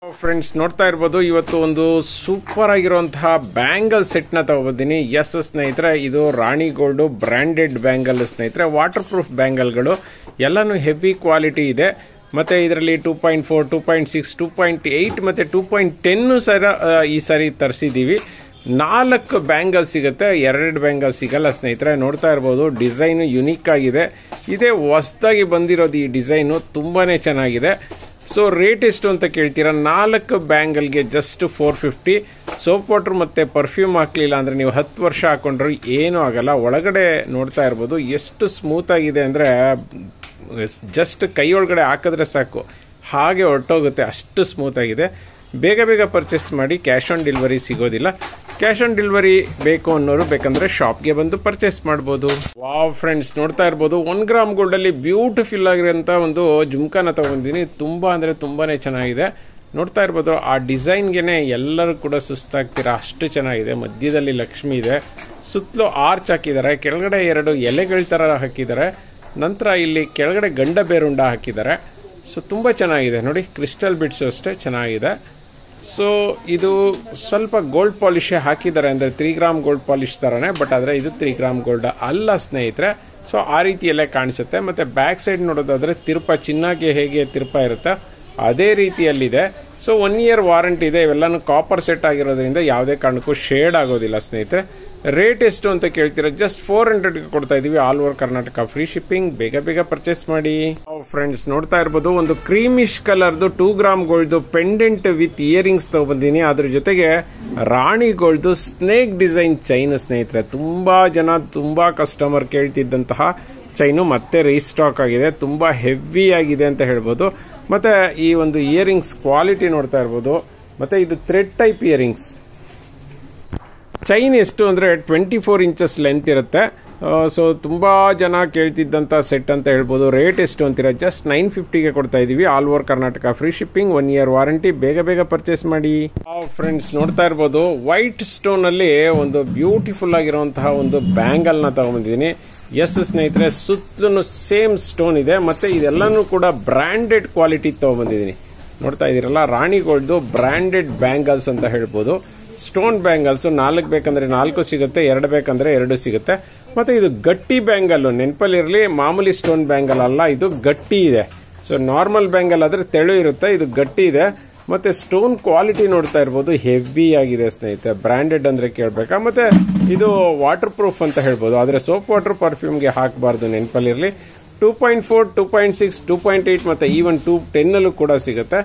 Friends ನೋಡ್ತಾ ಇರಬಹುದು ಇವತ್ತು ಒಂದು ಸೂಪರ್ ಆಗಿರುವಂತಹ ಬ್ಯಾಂಗಲ್ ಸೆಟ್ ನ ತಗೋಬಂದಿನಿ. ಎಸ್ ಸ್ನೇಹಿತರೆ, ಇದು ರಾಣಿ ಗೋಲ್ಡ್ ಬ್ರಾಂಡೆಡ್ ಬ್ಯಾಂಗಲ್ ಸ್ನೇಹಿತರೆ. ವಾಟರ್ ಪ್ರೂಫ್ ಬ್ಯಾಂಗಲ್ಗಳು ಎಲ್ಲಾನು ಹೆವಿ ಕ್ವಾಲಿಟಿ ಇದೆ. ಮತ್ತೆ ಇದರಲ್ಲಿ 2.4, 2.6, 2.8 ಮತ್ತೆ 2.10 ಸರ ಈ ಸಾರಿ ತರಿಸಿದೀವಿ. 4 ಬ್ಯಾಂಗಲ್ ಸಿಗುತ್ತೆ, 2 ಬ್ಯಾಂಗಲ್ ಸಿಗಲ್ಲ ಸ್ನೇಹಿತರೆ. ನೋಡ್ತಾ ಇರಬಹುದು ಡಿಸೈನ್ ಯುನಿಕ್ ಆಗಿದೆ. ಇದೇ ಹೊಸದಾಗಿ ಬಂದಿರೋದು ಈ ಡಿಸೈನ್, ತುಂಬಾನೇ ಚೆನ್ನಾಗಿದೆ. ಸೊ ರೇಟ್ ಎಷ್ಟು ಅಂತ ಕೇಳ್ತೀರಾ? 4 ಬ್ಯಾಂಗಲ್ಗೆ ಜಸ್ಟ್ 450. ಸೋಪ್ ವಾಟರ್ ಮತ್ತೆ ಪರ್ಫ್ಯೂಮ್ ಹಾಕ್ಲಿಲ್ಲ ಅಂದ್ರೆ ನೀವು 10 ವರ್ಷ ಹಾಕೊಂಡ್ರು ಏನೂ ಆಗಲ್ಲ. ಒಳಗಡೆ ನೋಡ್ತಾ ಇರಬಹುದು ಎಷ್ಟು ಸ್ಮೂತ್ ಆಗಿದೆ ಅಂದ್ರೆ ಜಸ್ಟ್ ಕೈ ಒಳಗಡೆ ಹಾಕಿದ್ರೆ ಸಾಕು ಹಾಗೆ ಹೊರಟೋಗುತ್ತೆ, ಅಷ್ಟು ಸ್ಮೂತ್ ಆಗಿದೆ. ಬೇಗ ಬೇಗ ಪರ್ಚೇಸ್ ಮಾಡಿ, ಕ್ಯಾಶ್ ಆನ್ ಡೆಲಿವರಿ ಸಿಗೋದಿಲ್ಲ. ಕ್ಯಾಶ್ ಆನ್ ಡೆಲಿವರಿ ಬೇಕು ಅನ್ನೋರು ಬೇಕಂದ್ರೆ ಶಾಪ್ಗೆ ಬಂದು ಪರ್ಚೇಸ್ ಮಾಡಬಹುದು. ವಾವ್ ಫ್ರೆಂಡ್ಸ್, ನೋಡ್ತಾ ಇರಬಹುದು 1 ಗ್ರಾಮ್ ಗೋಲ್ಡ್ ಅಲ್ಲಿ ಬ್ಯೂಟಿಫುಲ್ ಆಗಿರೋಂತ ಒಂದು ಜುಮ್ಕಾನ ತಗೊಂಡಿನಿ. ತುಂಬಾ ಅಂದ್ರೆ ತುಂಬಾನೇ ಚೆನ್ನಾಗಿದೆ. ನೋಡ್ತಾ ಇರಬಹುದು ಆ ಡಿಸೈನ್ಗೆನೆ ಎಲ್ಲರೂ ಕೂಡ ಸುಸ್ತಾಗ್ತೀರಾ, ಅಷ್ಟು ಚೆನ್ನಾಗಿದೆ. ಮಧ್ಯದಲ್ಲಿ ಲಕ್ಷ್ಮಿ ಇದೆ, ಸುತ್ತಲೂ ಆರ್ಚ್ ಹಾಕಿದ್ದಾರೆ, ಕೆಳಗಡೆ 2 ಎಲೆಗಳ ತರ ಹಾಕಿದ್ದಾರೆ. ನಂತರ ಇಲ್ಲಿ ಕೆಳಗಡೆ ಗಂಡ ಬೇರುಂಡ ಹಾಕಿದ್ದಾರೆ. ಸೊ ತುಂಬಾ ಚೆನ್ನಾಗಿದೆ ನೋಡಿ. ಕ್ರಿಸ್ಟಲ್ ಬಿಟ್ಸ್ ಅಷ್ಟೇ ಚೆನ್ನಾಗಿದೆ. ಸೊ ಇದು ಸ್ವಲ್ಪ ಗೋಲ್ಡ್ ಪಾಲಿಶ್ ಹಾಕಿದ್ದಾರೆ, ಅಂದ್ರೆ 3 ಗ್ರಾಮ್ ಗೋಲ್ಡ್ ಪಾಲಿಶ್ ತರಾನೇ, ಬಟ್ ಆದ್ರೆ ಇದು 3 ಗ್ರಾಮ್ ಗೋಲ್ಡ್ ಅಲ್ಲ ಸ್ನೇಹಿತರೆ. ಸೊ ಆ ರೀತಿಯಲ್ಲೇ ಕಾಣಿಸುತ್ತೆ. ಮತ್ತೆ ಬ್ಯಾಕ್ ಸೈಡ್ ನೋಡೋದಾದ್ರೆ ತಿರುಪ, ಚಿನ್ನಕ್ಕೆ ಹೇಗೆ ತಿರುಪ ಇರುತ್ತೆ ಅದೇ ರೀತಿಯಲ್ಲಿದೆ. ಸೊ 1 ಇಯರ್ ವಾರಂಟಿ ಇದೆ. ಇವೆಲ್ಲಾನು ಕಾಪರ್ ಸೆಟ್ ಆಗಿರೋದ್ರಿಂದ ಯಾವುದೇ ಕಾರಣಕ್ಕೂ ಶೇಡ್ ಆಗೋದಿಲ್ಲ ಸ್ನೇಹಿತರೆ. ರೇಟ್ ಎಷ್ಟು ಅಂತ ಕೇಳ್ತೀರಾ? ಜಸ್ಟ್ 400 ಕೊಡ್ತಾ ಇದೀವಿ, all over Karnataka free shipping. ಬೇಗ ಬೇಗ ಪರ್ಚೇಸ್ ಮಾಡಿ. ಫ್ರೆಂಡ್ಸ್ ನೋಡ್ತಾ ಇರಬಹುದು ಒಂದು ಕ್ರೀಮಿಶ್ ಕಲರ್ದು 2 gram gold pendant with earrings ತಗೊಬಂದಿನಿ. ಅದ್ರ ಜೊತೆಗೆ Rani gold snake design chain ಸ್ನೇಹಿತರೆ. ತುಂಬಾ ಕಸ್ಟಮರ್ ಕೇಳ್ತಿದ್ದಂತಹ ಚೈನು ಮತ್ತೆ ರೀಸ್ಟಾಕ್ ಆಗಿದೆ. ತುಂಬಾ ಹೆವಿ ಆಗಿದೆ ಅಂತ ಹೇಳ್ಬೋದು. ಮತ್ತೆ ಈ ಒಂದು ಇಯರಿಂಗ್ಸ್ ಕ್ವಾಲಿಟಿ ನೋಡ್ತಾ ಇರಬಹುದು. ಮತ್ತೆ ಇದು ಥ್ರೆಡ್ ಟೈಪ್ ಇಯರಿಂಗ್ಸ್. ಚೈನ್ ಎಷ್ಟು ಅಂದ್ರೆ 24 ಇಂಚಸ್ ಲೆಂತ್ ಇರುತ್ತೆ. ಸೊ ತುಂಬಾ ಜನ ಕೇಳ್ತಿದ್ದಂತ ಸೆಟ್ ಅಂತ ಹೇಳ್ಬೋದು. ರೇಟ್ ಎಷ್ಟು ಅಂತೀರಾ? ಜಸ್ಟ್ 950ಗೆ ಕೊಡ್ತಾ ಇದೀವಿ, all over Karnataka free shipping, 1 year warranty. ಬೇಗ ಬೇಗ ಪರ್ಚೇಸ್ ಮಾಡಿ. ಫ್ರೆಂಡ್ಸ್ ನೋಡ್ತಾ ಇರಬಹುದು ವೈಟ್ ಸ್ಟೋನ್ ಅಲ್ಲಿ ಒಂದು ಬ್ಯೂಟಿಫುಲ್ ಆಗಿರುವಂತಹ ಒಂದು ಬ್ಯಾಂಗಲ್ ನ ತಗೊಂಡಿದ್ದೀನಿ. ಎಸ್ ಸ್ನೇಹಿತರೆ, ಸುತ್ತಲೂ ಸೇಮ್ ಸ್ಟೋನ್ ಇದೆ. ಮತ್ತೆ ಇದೆಲ್ಲಾನು ಕೂಡ ಬ್ರಾಂಡೆಡ್ ಕ್ವಾಲಿಟಿ ತಗೊಂಡ್ಬಂದಿದ್ದೀನಿ. ನೋಡ್ತಾ ಇದೀರಲ್ಲ, ರಾಣಿ ಗೋಲ್ಡ್ ಬ್ರಾಂಡೆಡ್ ಬ್ಯಾಂಗಲ್ಸ್ ಅಂತ ಹೇಳ್ಬೋದು. ಸ್ಟೋನ್ ಬ್ಯಾಂಗಲ್ಸ್ 4 ಬೇಕಂದ್ರೆ 4 ಸಿಗುತ್ತೆ, 2 ಬೇಕಂದ್ರೆ 2 ಸಿಗುತ್ತೆ. ಮತ್ತೆ ಇದು ಗಟ್ಟಿ ಬ್ಯಾಂಗಲ್, ನೆನಪಲ್ಲಿರಲಿ, ಮಾಮೂಲಿ ಸ್ಟೋನ್ ಬ್ಯಾಂಗಲ್ ಅಲ್ಲ, ಇದು ಗಟ್ಟಿ ಇದೆ. ಸೊ ನಾರ್ಮಲ್ ಬ್ಯಾಂಗಲ್ ಆದ್ರೆ ತೆಳು ಇರುತ್ತೆ, ಇದು ಗಟ್ಟಿ ಇದೆ. ಮತ್ತೆ ಸ್ಟೋನ್ ಕ್ವಾಲಿಟಿ ನೋಡ್ತಾ ಇರಬಹುದು, ಹೆವಿ ಆಗಿದೆ ಸ್ನೇಹಿತರೆ. ಬ್ರಾಂಡೆಡ್ ಅಂದ್ರೆ ಕೇಳ್ಬೇಕಾ. ಮತ್ತೆ ಇದು ವಾಟರ್ ಪ್ರೂಫ್ ಅಂತ ಹೇಳ್ಬೋದು, ಆದ್ರೆ ಸೋಪ್ ವಾಟರ್ ಪರ್ಫ್ಯೂಮ್ಗೆ ಹಾಕಬಾರ್ದು, ನೆನಪಲ್ಲಿರಲಿ. 2.4, 2.6, 2.8 ಮತ್ತೆ ಈವನ್ 2.10 ಅಲ್ಲೂ ಕೂಡ ಸಿಗುತ್ತೆ.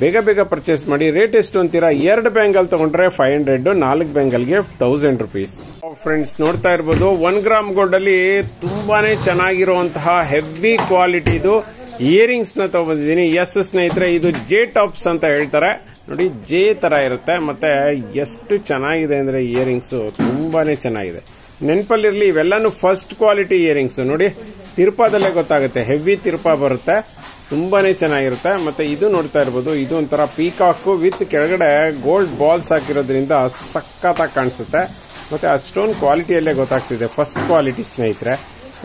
ಬೇಗ ಬೇಗ ಪರ್ಚೇಸ್ ಮಾಡಿ. ರೇಟ್ ಎಷ್ಟು ಅಂತೀರಾ? 2 ಬ್ಯಾಂಗಲ್ ತಗೊಂಡ್ರೆ 500, 4 ಬ್ಯಾಂಗಲ್ಗೆ 1000 ರೂಪೀಸ್. ಫ್ರೆಂಡ್ಸ್ ನೋಡ್ತಾ ಇರಬಹುದು 1 ಗ್ರಾಮ್ ಗೋಲ್ಡ್ ಅಲ್ಲಿ ತುಂಬಾನೇ ಚೆನ್ನಾಗಿರುವಂತಹ ಹೆವಿ ಕ್ವಾಲಿಟಿದು ಇಯರಿಂಗ್ಸ್ ನ ತಗೊಂಡಿದ್ದೀನಿ. ಎಸ್ ಸ್ನೇಹಿತರೆ, ಇದು ಜೆ ಟಾಪ್ಸ್ ಅಂತ ಹೇಳ್ತಾರೆ ನೋಡಿ, ಜೆ ತರ ಇರುತ್ತೆ. ಮತ್ತೆ ಎಷ್ಟು ಚೆನ್ನಾಗಿದೆ ಅಂದ್ರೆ ಇಯರಿಂಗ್ಸ್ ತುಂಬಾನೇ ಚೆನ್ನಾಗಿದೆ. ನೆನಪಲ್ಲಿರ್ಲಿ, ಇವೆಲ್ಲಾನು ಫಸ್ಟ್ ಕ್ವಾಲಿಟಿ ಇಯರಿಂಗ್ಸ್. ನೋಡಿ, ತಿರುಪದಲ್ಲೇ ಗೊತ್ತಾಗುತ್ತೆ, ಹೆವಿ ತಿರುಪ ಬರುತ್ತೆ, ತುಂಬಾನೇ ಚೆನ್ನಾಗಿರುತ್ತೆ. ಮತ್ತೆ ಇದು ನೋಡ್ತಾ ಇರಬಹುದು, ಇದು ಒಂಥರ ಪೀಕಾಕ್ ವಿತ್ ಕೆಳಗಡೆ ಗೋಲ್ಡ್ ಬಾಲ್ಸ್ ಹಾಕಿರೋದ್ರಿಂದ ಸಖತ್ತಾಗಿ ಕಾಣಿಸುತ್ತೆ. ಮತ್ತೆ ಆ ಸ್ಟೋನ್ ಕ್ವಾಲಿಟಿಯಲ್ಲೇ ಗೊತ್ತಾಗ್ತಿದೆ, ಫಸ್ಟ್ ಕ್ವಾಲಿಟಿ ಸ್ನೇಹಿತರೆ.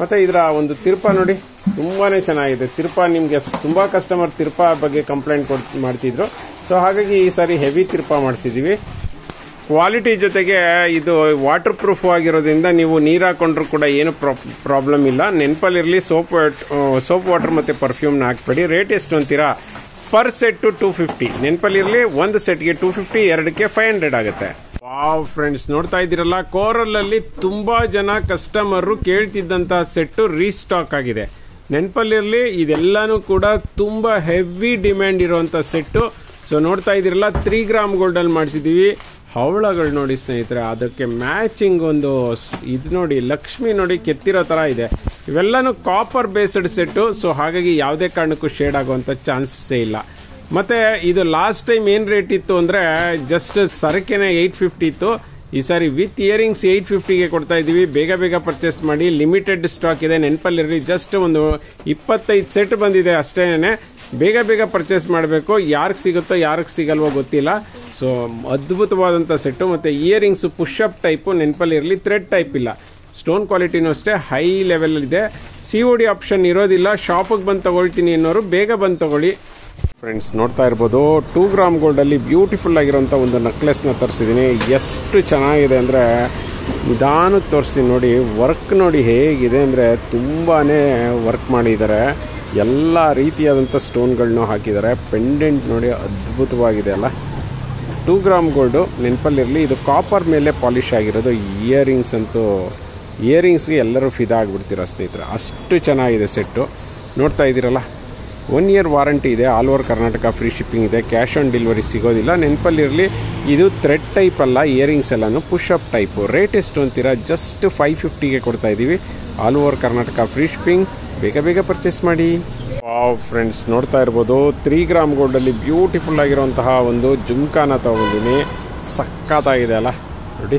ಮತ್ತೆ ಇದರ ಒಂದು ತಿರುಪ ನೋಡಿ, ತುಂಬಾನೇ ಚೆನ್ನಾಗಿದೆ. ತಿರುಪ ನಿಮ್ಗೆ ತುಂಬಾ ಕಸ್ಟಮರ್ ತಿರುಪ ಬಗ್ಗೆ ಕಂಪ್ಲೇಂಟ್ ಮಾಡ್ತಿದ್ರು. ಸೊ ಹಾಗಾಗಿ ಈ ಸಾರಿ ಹೆವಿ ತಿರುಪ ಮಾಡಿಸಿದೀವಿ. ಕ್ವಾಲಿಟಿ ಜೊತೆಗೆ ಇದು ವಾಟರ್ ಪ್ರೂಫ್ ಆಗಿರೋದ್ರಿಂದ ನೀವು ನೀರು ಹಾಕೊಂಡ್ರು ಕೂಡ ಏನು ಪ್ರಾಬ್ಲಮ್ ಇಲ್ಲ. ನೆನಪಲ್ಲಿರಲಿ, ಸೋಪ್ ವಾಟರ್ ಮತ್ತೆ ಪರ್ಫ್ಯೂಮ್ ನ ಹಾಕ್ಬೇಡಿ. ರೇಟ್ ಎಷ್ಟು ಅಂತೀರಾ? Per set 250. ನೆನಪಲ್ಲಿರಲಿ, ಒಂದು ಸೆಟ್ಗೆ 250, 2ಕ್ಕೆ 500 ಆಗುತ್ತೆ. ವಾವ್ ಫ್ರೆಂಡ್ಸ್ ನೋಡ್ತಾ ಇದ್ದೀರಲ್ಲ, ಕೋರಲ್ ಅಲ್ಲಿ ತುಂಬಾ ಜನ ಕಸ್ಟಮರ್ ಕೇಳ್ತಿದ್ದಂತಹ ಸೆಟ್ ರೀಸ್ಟಾಕ್ ಆಗಿದೆ. ನೆನಪಲ್ಲಿರಲಿ, ಇದೆಲ್ಲಾನು ಕೂಡ ತುಂಬಾ ಹೆವಿ ಡಿಮ್ಯಾಂಡ್ ಇರುವಂತ ಸೆಟ್. ಸೊ ನೋಡ್ತಾ ಇದ್ದೀರಲ್ಲ, 3 ಗ್ರಾಮ್ ಗೋಲ್ಡ್ ಅಲ್ಲಿ ಮಾಡಿಸಿದೀವಿ. ಹವಳಗಳು ನೋಡಿ ಸ್ನೇಹಿತರೆ, ಅದಕ್ಕೆ ಮ್ಯಾಚಿಂಗ್ ಒಂದು ಇದು ನೋಡಿ, ಲಕ್ಷ್ಮಿ ನೋಡಿ ಕೆತ್ತಿರೋ ತರ ಇದೆ. ಇವೆಲ್ಲಾನು ಕಾಪರ್ ಬೇಸ್ಡ್ ಸೆಟ್. ಸೊ ಹಾಗಾಗಿ ಯಾವುದೇ ಕಾರಣಕ್ಕೂ ಶೇಡ್ ಆಗುವಂತ ಚಾನ್ಸಸ್ಸೇ ಇಲ್ಲ. ಮತ್ತೆ ಇದು ಲಾಸ್ಟ್ ಟೈಮ್ ಏನ್ ರೇಟ್ ಇತ್ತು ಅಂದ್ರೆ ಜಸ್ಟ್ ಸರಕೆನೆ 850 ಇತ್ತು. ಈ ಸಾರಿ ವಿತ್ ಇಯರಿಂಗ್ಸ್ 850ಗೆ ಕೊಡ್ತಾ ಇದೀವಿ. ಬೇಗ ಬೇಗ ಪರ್ಚೇಸ್ ಮಾಡಿ, ಲಿಮಿಟೆಡ್ ಸ್ಟಾಕ್ ಇದೆ. ನೆನಪಲ್ಲಿರಲಿ, ಜಸ್ಟ್ ಒಂದು 25 ಸೆಟ್ ಬಂದಿದೆ ಅಷ್ಟೇನೆ. ಬೇಗ ಬೇಗ ಪರ್ಚೇಸ್ ಮಾಡಬೇಕು. ಯಾರಿಗೆ ಸಿಗುತ್ತೋ ಯಾರಿಗೆ ಸಿಗಲ್ವೋ ಗೊತ್ತಿಲ್ಲ. ಸೊ ಅದ್ಭುತವಾದಂತ ಸೆಟ್. ಮತ್ತೆ ಇಯರಿಂಗ್ಸ್ ಪುಷ್ ಅಪ್ ಟೈಪ್, ನೆನಪಲ್ಲಿರಲಿ, ಥ್ರೆಡ್ ಟೈಪ್ ಇಲ್ಲ. ಸ್ಟೋನ್ ಕ್ವಾಲಿಟಿನೂ ಅಷ್ಟೇ ಹೈ ಲೆವೆಲ್ ಇದೆ. COD ಆಪ್ಷನ್ ಇರೋದಿಲ್ಲ. ಶಾಪಿಗೆ ಬಂದು ತಗೊಳ್ತೀನಿ ಅನ್ನೋರು ಬೇಗ ಬಂದು ತಗೊಳ್ಳಿ. ಫ್ರೆಂಡ್ಸ್ ನೋಡ್ತಾ ಇರ್ಬೋದು 2 ಗ್ರಾಮ್ ಗೋಲ್ಡಲ್ಲಿ ಬ್ಯೂಟಿಫುಲ್ ಆಗಿರೋಂಥ ಒಂದು ನೆಕ್ಲೆಸ್ನ ತರಿಸಿದ್ದೀನಿ. ಎಷ್ಟು ಚೆನ್ನಾಗಿದೆ ಅಂದರೆ ನಿಧಾನಕ್ಕೆ ತೋರಿಸ್ತೀನಿ ನೋಡಿ. ವರ್ಕ್ ನೋಡಿ ಹೇಗಿದೆ ಅಂದರೆ ತುಂಬಾ ವರ್ಕ್ ಮಾಡಿದ್ದಾರೆ. ಎಲ್ಲ ರೀತಿಯಾದಂಥ ಸ್ಟೋನ್ಗಳನ್ನೂ ಹಾಕಿದ್ದಾರೆ. ಪೆಂಡೆಂಟ್ ನೋಡಿ ಅದ್ಭುತವಾಗಿದೆ ಅಲ್ಲ. 2 ಗ್ರಾಮ್ ಗೋಲ್ಡು ನೆನಪಲ್ಲಿರಲಿ, ಇದು ಕಾಪರ್ ಮೇಲೆ ಪಾಲಿಶ್ ಆಗಿರೋದು. ಇಯರಿಂಗ್ಸ್ಗೆ ಎಲ್ಲರೂ ಫಿದಾ ಆಗಿಬಿಡ್ತೀರ ಸ್ನೇಹಿತರೆ, ಅಷ್ಟು ಚೆನ್ನಾಗಿದೆ ಸೆಟ್ಟು. ನೋಡ್ತಾ ಇದ್ದೀರಲ್ಲ, 1 ಇಯರ್ ವಾರಂಟಿ ಇದೆ. All over Karnataka free shipping ಇದೆ. ಕ್ಯಾಶ್ ಆನ್ ಡೆಲಿವರಿ ಸಿಗೋದಿಲ್ಲ. ನೆನಪಲ್ಲಿರಲಿ, ಇದು ಥ್ರೆಡ್ ಟೈಪ್ ಅಲ್ಲ, ಇಯರಿಂಗ್ಸ್ ಎಲ್ಲಾನು ಪುಷ್ ಅಪ್ ಟೈಪು. ರೇಟ್ ಎಷ್ಟು ಅಂತೀರಾ? ಜಸ್ಟ್ 550ಗೆ ಕೊಡ್ತಾ ಇದ್ದೀವಿ. All over Karnataka free shipping. ಬೇಗ ಬೇಗ ಪರ್ಚೇಸ್ ಮಾಡಿ. ಫ್ರೆಂಡ್ಸ್ ನೋಡ್ತಾ ಇರ್ಬೋದು 3 ಗ್ರಾಮ್ ಗೋಲ್ಡಲ್ಲಿ ಬ್ಯೂಟಿಫುಲ್ ಆಗಿರುವಂತಹ ಒಂದು ಜುಮ್ಕಾನ ತಗೊಂಡಿನಿ. ಸಕ್ಕತ್ತಾಗಿದೆ ಅಲ್ಲ ನೋಡಿ.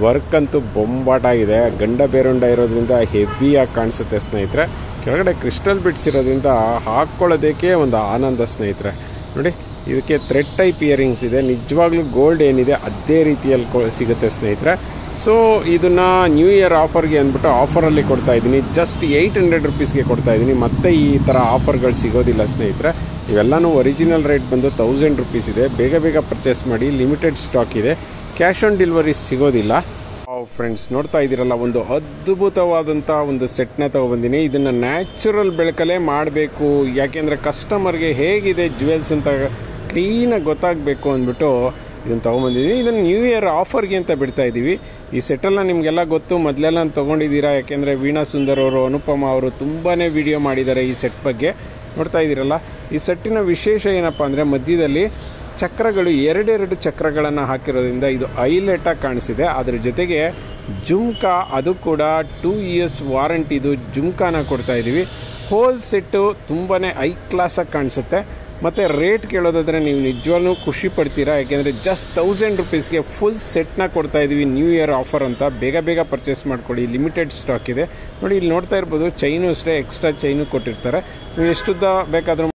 ವರ್ಕ್ ಅಂತೂ ಬೊಂಬಾಟಾಗಿದೆ. ಗಂಡ ಬೇರುಂಡ ಇರೋದ್ರಿಂದ ಹೆವಿಯಾಗಿ ಕಾಣಿಸುತ್ತೆ ಸ್ನೇಹಿತರೆ. ಕೆಳಗಡೆ ಕ್ರಿಸ್ಟಲ್ ಬಿಟ್ಸ್ ಇರೋದ್ರಿಂದ ಹಾಕ್ಕೊಳ್ಳೋದಕ್ಕೆ ಒಂದು ಆನಂದ ಸ್ನೇಹಿತರೆ. ನೋಡಿ, ಇದಕ್ಕೆ ಥ್ರೆಡ್ ಟೈಪ್ ಇಯರಿಂಗ್ಸ್ ಇದೆ. ನಿಜವಾಗ್ಲೂ ಗೋಲ್ಡ್ ಏನಿದೆ ಅದೇ ರೀತಿಯಲ್ಲಿ ಸಿಗುತ್ತೆ ಸ್ನೇಹಿತರೆ. ಸೊ ಇದನ್ನ ನ್ಯೂ ಇಯರ್ ಆಫರ್ಗೆ ಅಂದ್ಬಿಟ್ಟು ಆಫರಲ್ಲಿ ಕೊಡ್ತಾ ಇದ್ದೀನಿ. ಜಸ್ಟ್ 800 ರುಪೀಸ್ಗೆ ಕೊಡ್ತಾ ಇದ್ದೀನಿ. ಮತ್ತೆ ಈ ಥರ ಆಫರ್ಗಳು ಸಿಗೋದಿಲ್ಲ ಸ್ನೇಹಿತರೆ. ಇವೆಲ್ಲನೂ ಒರಿಜಿನಲ್ ರೇಟ್ ಬಂದು 1000 ರುಪೀಸ್ ಇದೆ. ಬೇಗ ಬೇಗ ಪರ್ಚೇಸ್ ಮಾಡಿ. ಲಿಮಿಟೆಡ್ ಸ್ಟಾಕ್ ಇದೆ. ಕ್ಯಾಶ್ ಆನ್ ಡೆಲಿವರಿ ಸಿಗೋದಿಲ್ಲ. ಫ್ರೆಂಡ್ಸ್ ನೋಡ್ತಾ ಇದ್ದೀರಲ್ಲ, ಒಂದು ಅದ್ಭುತವಾದಂಥ ಒಂದು ಸೆಟ್ನ ತಗೊಬಂದಿನಿ. ಇದನ್ನು ನ್ಯಾಚುರಲ್ ಬೆಳಕಲ್ಲೇ ಮಾಡಬೇಕು. ಯಾಕೆಂದರೆ ಕಸ್ಟಮರ್ಗೆ ಹೇಗಿದೆ ಜ್ಯುವೆಲ್ಸ್ ಅಂತ ಕ್ಲೀನಾಗಿ ಗೊತ್ತಾಗಬೇಕು ಅಂದ್ಬಿಟ್ಟು ಇದನ್ನು ತೊಗೊಂಬಂದಿದ್ದೀನಿ. ಇದನ್ನು ನ್ಯೂ ಇಯರ್ ಆಫರ್ಗೆ ಅಂತ ಬಿಡ್ತಾ ಇದ್ದೀವಿ. ಈ ಸೆಟ್ಟೆಲ್ಲ ನಿಮಗೆಲ್ಲ ಗೊತ್ತು, ಮೊದಲೆಲ್ಲ ತೊಗೊಂಡಿದ್ದೀರಾ. ಯಾಕೆಂದರೆ ವೀಣಾ ಸುಂದರ್ ಅವರು, ಅನುಪಮ ಅವರು ತುಂಬಾ ವಿಡಿಯೋ ಮಾಡಿದ್ದಾರೆ ಈ ಸೆಟ್ ಬಗ್ಗೆ. ನೋಡ್ತಾ ಇದ್ದೀರಲ್ಲ, ಈ ಸೆಟ್ಟಿನ ವಿಶೇಷ ಏನಪ್ಪ ಅಂದರೆ ಮಧ್ಯದಲ್ಲಿ ಚಕ್ರಗಳು 2 ಚಕ್ರಗಳನ್ನು ಹಾಕಿರೋದ್ರಿಂದ ಇದು ಹೈಲೈಟಾಗಿ ಕಾಣಿಸಿದೆ. ಅದರ ಜೊತೆಗೆ ಜುಮ್ಕಾ, ಅದು ಕೂಡ 2 ಇಯರ್ಸ್ ವಾರಂಟಿದು ಜುಮ್ಕಾನ ಕೊಡ್ತಾ ಇದ್ದೀವಿ. ಹೋಲ್ ಸೆಟ್ಟು ತುಂಬಾ ಹೈ ಕ್ಲಾಸಾಗಿ ಕಾಣಿಸುತ್ತೆ. ಮತ್ತು ರೇಟ್ ಕೇಳೋದಾದರೆ ನೀವು ನಿಜವಾಗ್ಲೂ ಖುಷಿ ಪಡ್ತೀರಾ. ಯಾಕೆಂದರೆ ಜಸ್ಟ್ 1000 ರುಪೀಸ್ಗೆ ಫುಲ್ ಸೆಟ್ನ ಕೊಡ್ತಾ ಇದ್ದೀವಿ ನ್ಯೂ ಇಯರ್ ಆಫರ್ ಅಂತ. ಬೇಗ ಬೇಗ ಪರ್ಚೇಸ್ ಮಾಡ್ಕೊಳ್ಳಿ. ಲಿಮಿಟೆಡ್ ಸ್ಟಾಕ್ ಇದೆ ನೋಡಿ. ಇಲ್ಲಿ ನೋಡ್ತಾ ಇರ್ಬೋದು, ಚೈನು ಅಷ್ಟೇ ಎಕ್ಸ್ಟ್ರಾ ಚೈನು ಕೊಟ್ಟಿರ್ತಾರೆ. ನೀವು ಎಷ್ಟುದ್ದ ಬೇಕಾದರೂ